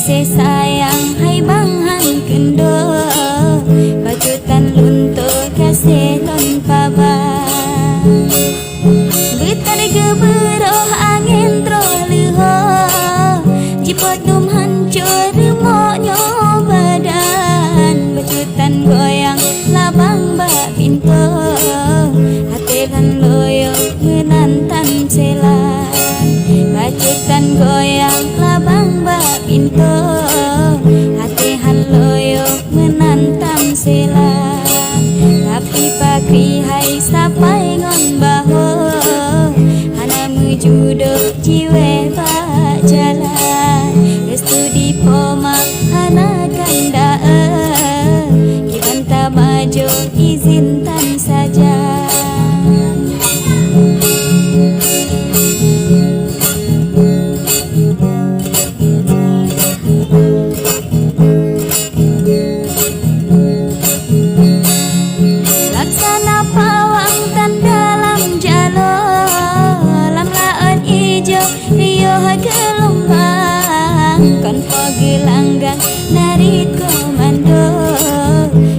kasih sayang hai bang han kendo bajutan luntur kasih tanpa bang getar geberoh angin troliho jipot dum hancur remoknya badan bajutan goyang labang bak pintu hati kan loyo menantan selan bajutan goyang labang bak pintu hati han loyo menantam selan tapi pakri hai sapai ngon baho hana mujuduk jiwe bak jalan studi poma hana kanda kibanta maju izin tan saja. Kon pogi langgang narit komando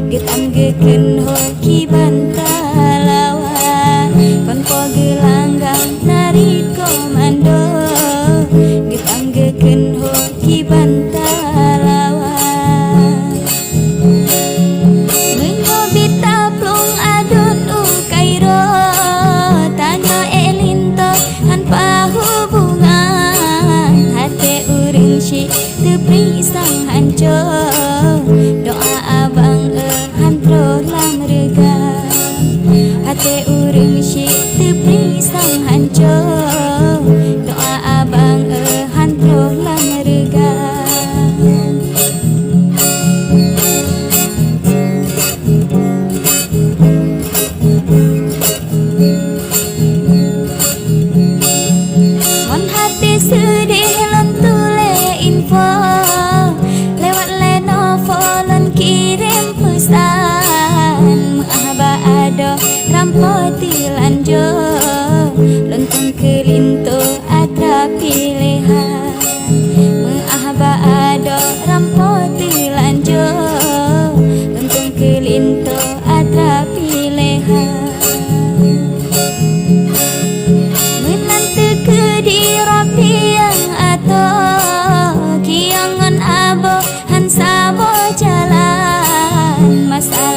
getam geken hoki bantalawan kon pogi langgang narit komando getam geken hoki bantalawan mengobit taplung adun ukairo tanya elinto hanpa hubungan hati uring si tepri sang hancur doa abang hantro lam rega hati uring si tepri sang hancur doa abang hantro lam rega. Mon hati sedih lentule info lewat Lenovo lan kirim pesan mahaba ado rampoti lanjo lontong kelinto atra pilihan mahaba ado rampoti lanjo lontong kelinto atra pilihan menanti ke rapi yang atau kiangan abo han sabo jalan masalah